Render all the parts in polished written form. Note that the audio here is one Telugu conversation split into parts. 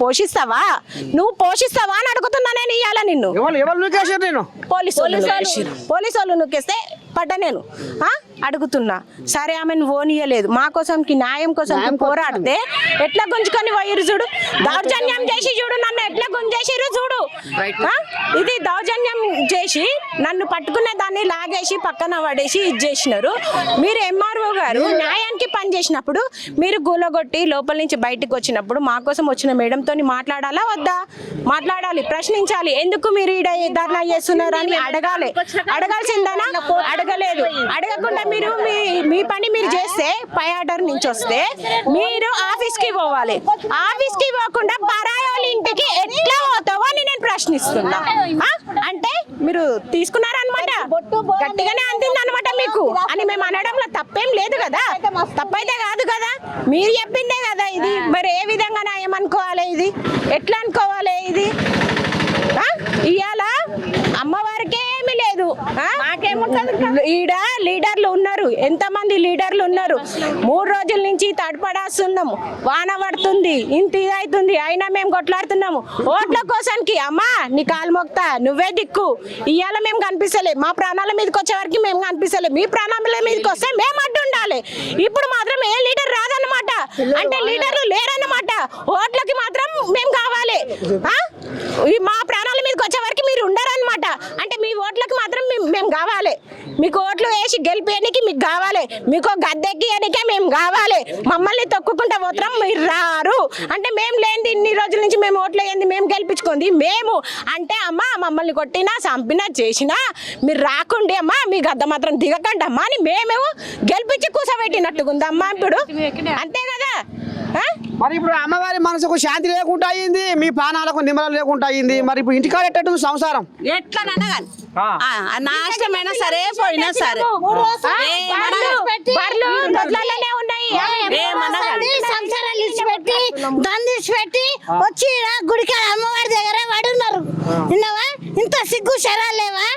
పోషిస్తావా నువ్వు పోషిస్తావా అని అడుగుతున్నా నేను. ఇయ్యాల నిన్ను పోలీసు వాళ్ళు నొక్కేస్తే పడ్డా నేను అడుగుతున్నా. సరే ఆమెను ఓనియలేదు, మా కోసంకి న్యాయం కోసం పోరాడితే ఎట్లా గుంజుకొని పోయిరు చూడు, దౌర్జన్యం చేసి చూడు నన్ను ఎట్లా గుంజేసిరు చూడు. ఇది దౌర్జన్యం చేసి నన్ను పట్టుకునే దాన్ని లాగేసి పక్కన పడేసి ఇది చేసినారు. మీరు ఎంఆర్ఓ గారు న్యాయానికి పని చేసినప్పుడు మీరు గూలగొట్టి లోపల నుంచి బయటకు వచ్చినప్పుడు మా కోసం వచ్చిన మేడంతో మాట్లాడాలా వద్దా? మాట్లాడాలి, ప్రశ్నించాలి. ఎందుకు మీరు ఈడ ధర్నా చేస్తున్నారు అని అడగాలి. అడగాల్సిందనా? అడగలేదు. అడగకుండా మీరు మీ పని మీరు చేస్తే పై ఆర్డర్ నుంచి వస్తే మీరు ఆఫీస్ కి పోవాలి. ఆఫీస్ కి పోకుండా పరాయోళ్ళ ఇంటికి ఎట్లా పోతావో అని నేను ప్రశ్నిస్తున్నా. అంటే మీరు తీసుకున్నారనమాట, గట్టిగానే అందింది అనమాట మీకు అని మేము అనడంలో తప్పేం లేదు కదా, తప్పైతే కాదు కదా, మీరు చెప్పిందే కదా ఇది. మరి ఏ విధంగా ఏమనుకోవాలి, ఇది ఎట్లా అనుకోవాలి? ఇది ఇవాళ అమ్మవారికి ఏమి లేదు, ఈడ లీడర్లు ఉన్నారు, ఎంతమంది లీడర్లు ఉన్నారు. 3 రోజుల నుంచి తడపడాస్తున్నాము, వాన పడుతుంది, ఇంత ఇదవుతుంది, అయినా మేము కొట్లాడుతున్నాము ఓట్ల కోసానికి. అమ్మా నీ కాలు మొక్తా, నువ్వే దిక్కు. ఇవాళ మేము కనిపిస్తలే, మా ప్రాణాల మీదకి వచ్చే వరకు మేము కనిపిస్తలే, మీ ప్రాణాల మీదకి వస్తే మేము అడ్డు ఉండాలి. ఇప్పుడు మాత్రం ఏ లీడర్ రాదన్నమాట, అంటే లీడర్లు లేరన్నమాట. ఓట్లకి మాత్రం మేము కావాలి, మా ప్రాణాల మీదకి వచ్చే వరకు మీరు ఉండరన్నమాట. అంటే మీ ఓట్లకి మాత్రం మేము కావాలి, మీకు ఓట్లు వేసి గెలిపేయడానికి మీకు కావాలి, మీకు గద్దెక్కియడానికే మేము కావాలి. మమ్మల్ని తొక్కుకుంటా పోతాం, మీరు రారు. అంటే మేము లేనిది ఇన్ని రోజుల నుంచి మేము ఓట్లు వేయండి, మేము గెలిపించుకుంది మేము. అంటే అమ్మ మమ్మల్ని కొట్టినా చంపినా చేసినా మీరు రాకుండి అమ్మా, మీ గద్ద మాత్రం దిగకండి అమ్మా అని మేము గెలిపించి కూసబెట్టినట్టుగా ఉందమ్మా ఇప్పుడు. అంతే కదా. మరి ఇప్పుడు అమ్మవారి మనసుకు శాంతి లేకుండా అయింది, మీ ప్రాణాలకు నిమ్మలం లేకుండా అయింది. మరి ఇప్పుడు ఇంటికాడ ఎట్టు సంసారం ఎట్లా అనగాలి, నాశనమైనా సరే పోయినా సరే సంసారాలు ఇచ్చిపెట్టి దండిచ్చిపెట్టి వచ్చి గుడికి అమ్మవారి దగ్గర పడున్నారు. విన్నావా? ఇంత సిగ్గు శరాలు లేవా?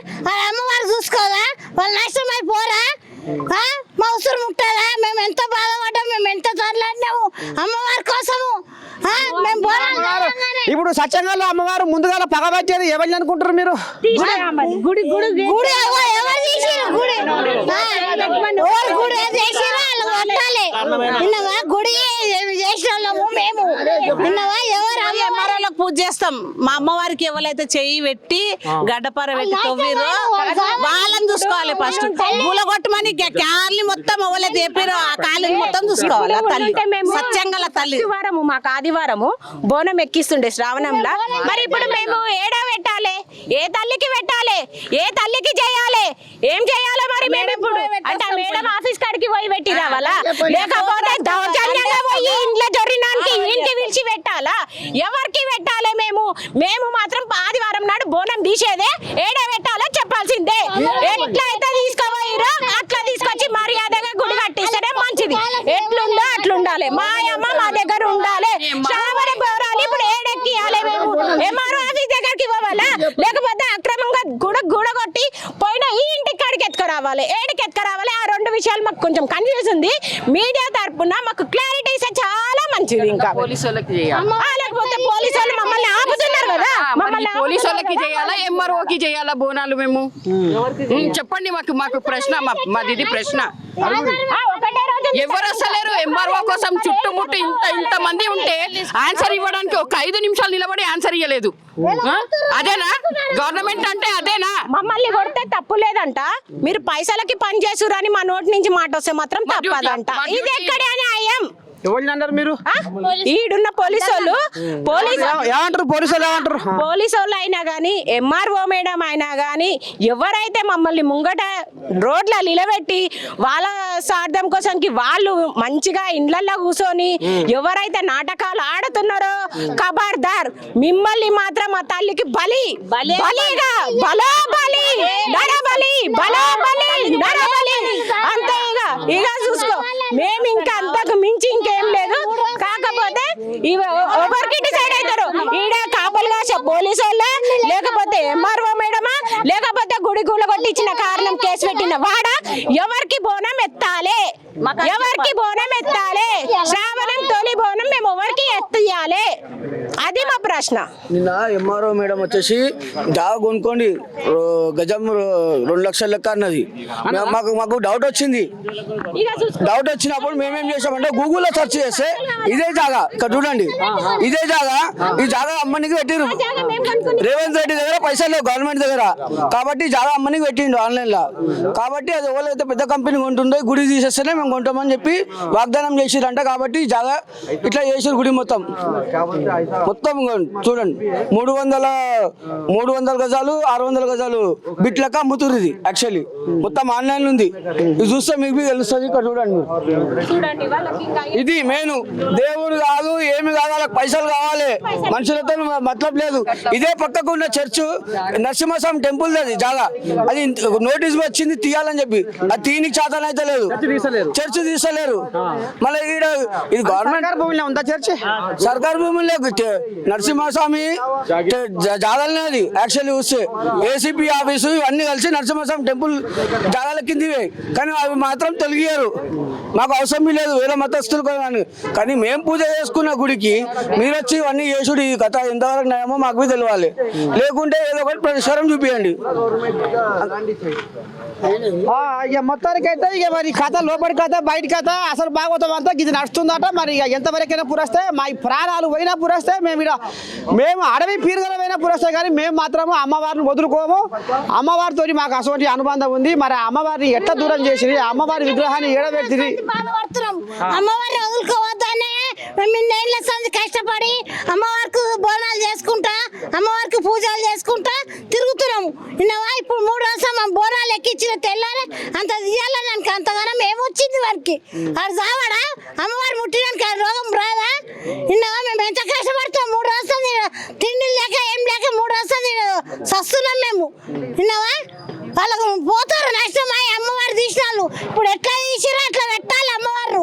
అమ్మవారు చూసుకోదా? వాళ్ళు నాశనం అయిపోరా? మా ఉసురు ముట్టదా? మేము ఎంత బాధపడ్డాము, మేము ఎంత తరలాడినాము అమ్మవారి కోసము. ఇప్పుడు సత్యంగా అమ్మవారు ముందుగా పగబట్టేది ఎవరిని అనుకుంటారు మీరు? గుడి గుడి గుడి ఎవరు చేసిరు? గుడి గుడి చేసిరా? విన్నావా? గుడి చేసిన వాళ్ళము మేము. విన్నావా? ఎవరు అమ్మవారికి పూజ చేస్తాం. మా అమ్మవారికి ఎవరైతే చెయ్యి పెట్టి గడ్డపార పెట్టి తవ్విరో వాళ్ళని చూసుకోవాలి. ఫస్ట్ పూలగొట్టమని క్యాన్లు మొత్తం ఎవరైతే చెప్పారో ఆ కాళ్ళని మొత్తం చూసుకోవాలి. తల్లి సత్యంగా తల్లి. మాకు ఆదివారము బోనం ఎక్కిస్తుండే శ్రావణంలో. మరి ఇప్పుడు మేము ఏడా పెట్టాలి? ఏ తల్లికి పెట్టాలి? ఏ తల్లికి చేయాలి? ఏం చేయాలి మరి మేము ఇప్పుడు? అంటే మేడం ఆఫీస్ కాడికి పోయి పెట్టి రావాలా? లేకపోతే దౌర్జన్యంగా పోయి ఇంట్లో జొరినానికి ఇంటి విడిచి పెట్టాలా? ఎవరికి పెట్టాలి? మేము మాత్రం ఆదివారం నాడు బోనం తీసేదే ఏడా పెట్టాలో చెప్పాల్సిందే. ఎట్లా అయితే తీసుకోపోయిరో అట్లా తీసుకొచ్చి మర్యాదగా గుడి కట్టిస్తేనే మంచిది. ఎట్లుందో అట్లుండాలి. మా అమ్మ మా దగ్గర ఉండాలి. శ్రావణ పౌరాలు ఇప్పుడు ఏడెక్కియాలి. మేము ఎంఆర్ఓ ఆఫీస్ దగ్గరికి పోవాలా? లేకపోతే అక్రమంగా గుడగొట్టి పోయిన ఈ ఇంటి కాడికి ఎత్తుకురావాలి, ఏడికి ఎత్తుకురావాలి? ఆ 2 విషయాలు మాకు కొంచెం కన్ఫ్యూజ్ ఉంది. మీడియా తరపున మాకు క్లారిటీ ఇస్తే చాలా మంచిది. ఇంకా లేకపోతే పోలీసు వాళ్ళు మమ్మల్ని ఆపుతున్నారు కదా, మమ్మల్ని పోలీసు వాళ్ళకి చేయాలా ఎంఆర్ఓకి చేయాలా బోనాలు? మేము చెప్పండి, మాకు ప్రశ్న, మాది ప్రశ్న. ఎవరు వస్తలేరు ఎంఆర్ఓ కోసం? చుట్టుముట్టు ఇంత మంది ఉంటే ఆన్సర్ ఇవ్వడానికి ఒక 5 నిమిషాలు నిలబడి ఆన్సర్ ఇవ్వలేదు. అదేనా గవర్నమెంట్ అంటే? అదేనా? మమ్మల్ని కొడితే తప్పు లేదంట, మీరు పైసలకి పని చేసురు అని మా నోటి నుంచి మాట వస్తే మాత్రం తప్పదంట. ఇది ఎక్కడే అని అయ్యాం. ఎవరిని అన్నారు మీరు? ఈడున్న పోలీసు వాళ్ళు పోలీసు వాళ్ళు అయినా గానీ, ఎంఆర్ఓ మేడం అయినా గానీ, ఎవరైతే మమ్మల్ని ముంగట రోడ్ల నిలబెట్టి వాళ్ళ స్వార్థం కోసానికి వాళ్ళు మంచిగా ఇండ్లల్లో కూర్చొని ఎవరైతే నాటకాలు ఆడుతున్నారో ఖబర్దార్, మిమ్మల్ని మాత్రం మా తల్లికి బలిగా బలో బలి నరబలి బలో బలి నరబలి అంతే. ఇక చూసుకో, మేము ఇంకా అంతకు మించి ఇంకేం లేదు. కాకపోతే ఎవరికి డిసైడ్ అవుతారు? ఈడ కాపలుగా పోలీసు వాళ్ళ, లేకపోతే ఎంఆర్ఓ మేడమా, లేకపోతే గుడి గుళ్ళ కొట్టించిన కారణం కేసు పెట్టిన వాడా? ఎవరికి బోనం ఎత్తాలి? ఎవరికి బోనం ఎత్తాలి? శ్రావణం తొలి బోనం మేము ఎవరికి ఎత్తియాలి? అది ఇది మా ప్రశ్న. నిన్న ఎంఆర్ఓ మేడం వచ్చేసి జాగా కొనుక్కోండి గజం 2 లక్షల లెక్క అన్నది. మాకు డౌట్ వచ్చింది. డౌట్ వచ్చినప్పుడు మేమేం చేసామంటే గూగుల్లో సెర్చ్ చేస్తే ఇదే జాగా ఇక్కడ చూడండి, ఇదే జాగా, ఈ జాగా అమ్మనికి పెట్టిరు. రేవంత్ రెడ్డి దగ్గర పైసలు లేవు గవర్నమెంట్ దగ్గర, కాబట్టి జాగా అమ్మనికి పెట్టిండు ఆన్లైన్ లో. కాబట్టి అది ఎవరైతే పెద్ద కంపెనీ కొంటుందో గుడి తీసేస్తేనే మేము కొంటామని చెప్పి వాగ్దానం చేసిరంట. కాబట్టి జాగా ఇట్లా చేసిరు గుడి మొత్తం చూడండి 300 గజాలు 600 గజాలు బిట్ లెక్క అమ్ముతురు. ఇది యాక్చువల్లీ మొత్తం ఆన్లైన్ ఉంది. ఇది చూస్తే మీకు తెలుస్తుంది. ఇక్కడ చూడండి, ఇది మెయిన్. దేవుడు కాదు ఏమి కాదు, వాళ్ళకి పైసలు కావాలి, మనుషులతో మతలబ్ లేదు. ఇదే పక్కకు ఉన్న చర్చ్ నరసింహస్వామి టెంపుల్ అది జాగా, అది నోటీస్ వచ్చింది తీయాలని చెప్పి, అది తీనికి చేతన అయితే లేదు, చర్చ్ తీసలేరు. మళ్ళీ ఇది గవర్నమెంట్ భూమిలో ఉందా చర్చ్? సర్కారు భూముల్లో నరసింహస్వామి జాగాలనే అది యాక్చువల్లీ చూస్తే ఏసీపీ ఆఫీసు ఇవన్నీ కలిసి నరసింహస్వామి టెంపుల్ జాగాల కిందివే. కానీ అవి మాత్రం తొలగియారు. మాకు అవసరం లేదు వేరే మతస్థులు కానీ మేము పూజ చేసుకున్న గుడికి మీరు వచ్చి ఇవన్నీ చేసుడు ఈ కథ ఎంతవరకు న్యాయమో మాకు తెలియాలి. లేకుంటే ఏదో ఒకటి పరిష్కారం చూపించండి. ఇక మొత్తానికి అయితే ఇక మరి కథ లోపలి కథ బయట కథ అసలు భాగవతం అంతా ఇది నడుస్తుందట. మరి ఇక ఎంతవరకైనా పురస్తే మా ప్రాణాలు పోయినా పురస్తే మేము అడవి పీరుగలమైనా పురస్తే కానీ మేము మాత్రము అమ్మవారిని వదులుకోము. అమ్మవారితో మాకు అటువంటి అనుబంధం ఉంది. మరి అమ్మవారిని ఎట్లా దూరం చేసి అమ్మవారి విగ్రహాన్ని ఏడబెట్టి అమ్మవారిని వదులుకోవద్దనే మేము ఇన్నేళ్ళ సంది కష్టపడి అమ్మవారికి బోనాలు చేసుకుంటా అమ్మవారికి పూజలు చేసుకుంటా తిరుగుతున్నాము. విన్నావా? ఇప్పుడు 3 రోజులు బోనాలు ఎక్కించిన తెల్లారే అంత తీయాలని అంతగానం ఏమొచ్చింది వారికి? అది చావాడా? అమ్మవారు ముట్టినానికి ఆ రోగం రాదా? విన్నావా? మేము ఎంత కష్టపడతాం 3 రోజులు తిండి లేక ఏం లేక 3 రోజులు సస్తున్నాం మేము. విన్నావా? వాళ్ళకు పోతారు నష్టమై అమ్మవారు తీసినాళ్ళు. ఇప్పుడు ఎట్లా తీసిరో అట్లా పెట్టాలి అమ్మవారు.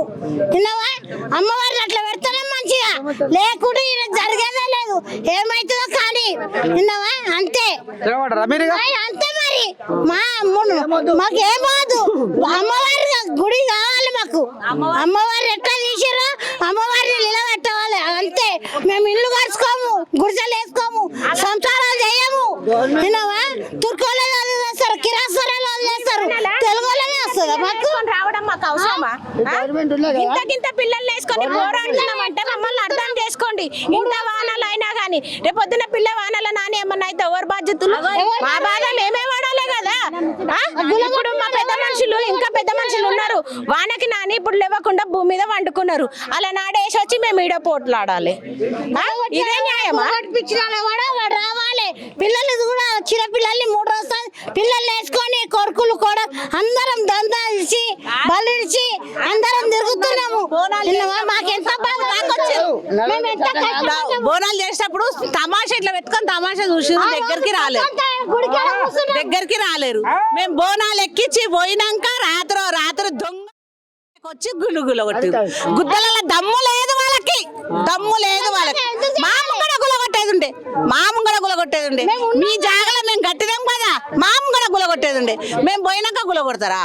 విన్నావా? అమ్మవారిని అట్లా పెడతానే మంచిగా, లేకుంటే జరిగేదే లేదు. ఏమైతుందో కానీ విన్నావా? అంతే అంతే. మరి మాకేమోదు అమ్మవారి గుడి కావాలి మాకు. అమ్మవారు ఎట్లా తీసిరో అమ్మవారిని నిలబెట్టవాలి అంతే. మేము ఇల్లు కలుసుకోము, గుడిసెలు వేసుకోము, సంసారాలు చేయము. విన్నావా? తుర్కోలే చేస్తారు, కిరాసరాలు చేస్తారు, తెలుగు వాళ్ళనే వస్తుందా మాకు? రావడం మాకు అవసరమా? ఇంత పిల్లల్ని వేసుకొని పోరాడుతున్నామంటే మమ్మల్ని అర్థం చేసుకోండి. ఇంత వాహనాలు అయినా కానీ రేపొద్దున పిల్ల వాహనాల నాని ఏమన్నా అయితే ఎవరు బాధ్యతలు? మా బాధ మేమే వాడాలి కదా. ఇప్పుడు మా పెద్ద మనుషులు ఇంకా పెద్ద మనుషులు ఉన్నారు. వానకి నాని ఇప్పుడు లేవకుండా భూమి మీద వండుకున్నారు. అలా నాడేసి వచ్చి మేము ఈడ పోట్లాడాలి. ఇదే న్యాయమా? వాడు రావాలి. పిల్లలు కూడా చిన్న పిల్లల్ని 3 రోజులు పిల్లల్ని వేసుకొని కొడుకులు కూడా అందరం దందా ఇచ్చి బలు ఇచ్చి అందరం తిరుగుతున్నాము. మాకెంత బాధ రాకొచ్చారు. బోనాలు చేసేటప్పుడు తమాషా ఇట్లా పెట్టుకొని తమాషా చూసి దగ్గరికి రాలేరు. మేము బోనాలు ఎక్కించి పోయినాక రాత్రి దొంగ వచ్చి గులుగుల కొట్టి గుద్దల దమ్ము లేదు వాళ్ళకి, దమ్ము లేదు వాళ్ళకి. మాము కూడా గులగొట్టేది ఉండే మీ జాగలో మేము కట్టినాం కదా, మాము కూడా గులగొట్టేది ఉండే. మేము పోయినాక గులగొడతారా?